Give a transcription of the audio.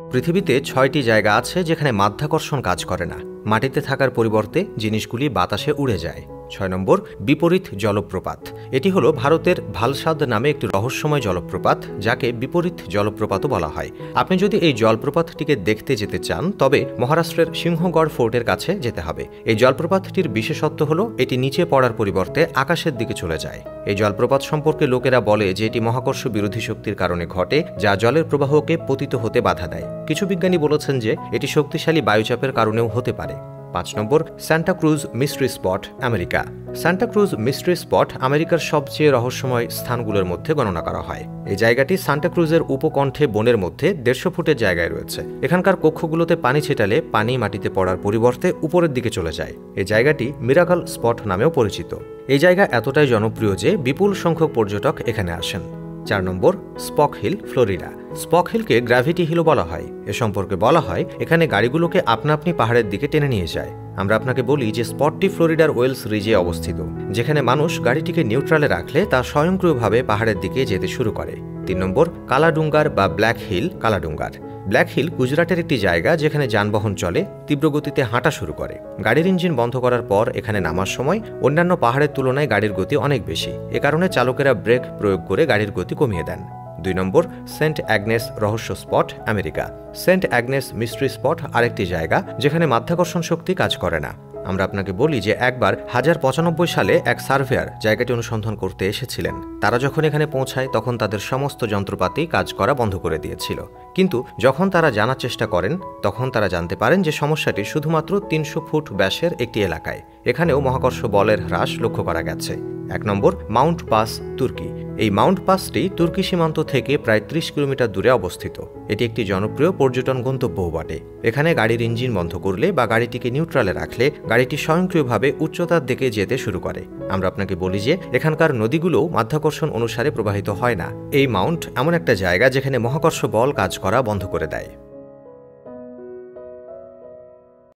পৃথিবীতে ৬টি জায়গা আছে যেখানে মাধ্যাকর্ষণ কাজ করে না। মাটিতে থাকার পরিবর্তে জিনিসগুলি বাতাসে উড়ে যায়। ৬ নম্বর, বিপরীত জলপ্রপাত। এটি হলো ভারতের ভালসাদ নামে একটি রহস্যময় জলপ্রপাত, যাকে বিপরীত জলপ্রপাতও বলা হয়। আপনি যদি এই জলপ্রপাতটিকে দেখতে যেতে চান তবে মহারাষ্ট্রের সিংহগড় ফোর্টের কাছে যেতে হবে। এই জলপ্রপাতটির বিশেষত্ব হলো এটি নিচে পড়ার পরিবর্তে আকাশের দিকে চলে যায়। এই জলপ্রপাত সম্পর্কে লোকেরা বলে যে এটি মহাকর্ষ বিরোধী শক্তির কারণে ঘটে, যা জলের প্রবাহকে পতিত হতে বাধা দেয়। কিছু বিজ্ঞানী বলেছেন যে এটি শক্তিশালী বায়ুচাপের কারণেও হতে পারে। ৫ নম্বর, Santa Cruz mystery spot, America. Santa Cruz mystery spot আমেরিকার সবচেয়ে রহস্যময় স্থানগুলোর মধ্যে গণনা করা হয়। এই জায়গাটি সান্টা ক্রুজের উপকণ্ঠে বনের মধ্যে ১৫০ ফুটের জায়গায় রয়েছে। এখানকার কক্ষগুলোতে পানি ছেটালে পানি মাটিতে পড়ার পরিবর্তে উপরের দিকে চলে যায়। এই জায়গাটি মিরাকল স্পট নামেও পরিচিত। এই জায়গা এতটাই জনপ্রিয় যে বিপুল সংখ্যক পর্যটক এখানে আসেন। ৪ নম্বর, স্পক হিল, ফ্লোরিডা। স্পক হিলকে গ্র্যাভিটি হিলও বলা হয়। এ সম্পর্কে বলা হয় এখানে গাড়িগুলোকে আপনা আপনি পাহাড়ের দিকে টেনে নিয়ে যায়। আমরা আপনাকে বলি যে স্পটটি ফ্লোরিডার ওয়েলস রিজে অবস্থিত, যেখানে মানুষ গাড়িটিকে নিউট্রালে রাখলে তা স্বয়ংক্রিয়ভাবে পাহাড়ের দিকে যেতে শুরু করে। ৩ নম্বর, কালাডুঙ্গার বা ব্ল্যাক হিল, কালাডুঙ্গার। ব্ল্যাক হিল গুজরাটের একটি জায়গা যেখানে যানবাহন চলে, তীব্র গতিতে হাঁটা শুরু করে। গাড়ির ইঞ্জিন বন্ধ করার পর এখানে নামার সময় অন্যান্য পাহাড়ের তুলনায় গাড়ির গতি অনেক বেশি। এ কারণে চালকেরা ব্রেক প্রয়োগ করে গাড়ির গতি কমিয়ে দেন। ২ নম্বর, সেন্ট অ্যাগনেস রহস্য spot, America. Saint Agnes mystery spot আরেকটি জায়গা যেখানে মাধ্যাকর্ষণ শক্তি কাজ করে না। আমরা আপনাকে বলি যে একবার ১৯৯৫ সালে এক সার্ভেয়ার জায়গাটি অনুসন্ধান করতে এসেছিলেন। তারা যখন এখানে পৌঁছায় তখন তাদের সমস্ত যন্ত্রপাতি কাজ করা বন্ধ করে দিয়েছিল। কিন্তু যখন তারা জানার চেষ্টা করেন তখন তারা জানতে পারেন যে সমস্যাটি শুধুমাত্র ৩০০ ফুট ব্যাসের একটি এলাকায়। এখানেও মহাকর্ষ বলের হ্রাস লক্ষ্য করা গেছে। ১ নম্বর, মাউন্ট পাস, তুর্কি। এই মাউন্ট পাসটি তুর্কি সীমান্ত থেকে প্রায় ৩০ কিলোমিটার দূরে অবস্থিত। এটি একটি জনপ্রিয় পর্যটন গন্তব্যও বটে। এখানে গাড়ির ইঞ্জিন বন্ধ করলে বা গাড়িটিকে নিউট্রালে রাখলে গাড়িটি স্বয়ংক্রিয়ভাবে উচ্চতার দিকে যেতে শুরু করে। আমরা আপনাকে বলি যে এখানকার নদীগুলোও মাধ্যাকর্ষণ অনুসারে প্রবাহিত হয় না। এই মাউন্ট এমন একটা জায়গা যেখানে মহাকর্ষ বল কাজ করা বন্ধ করে দেয়।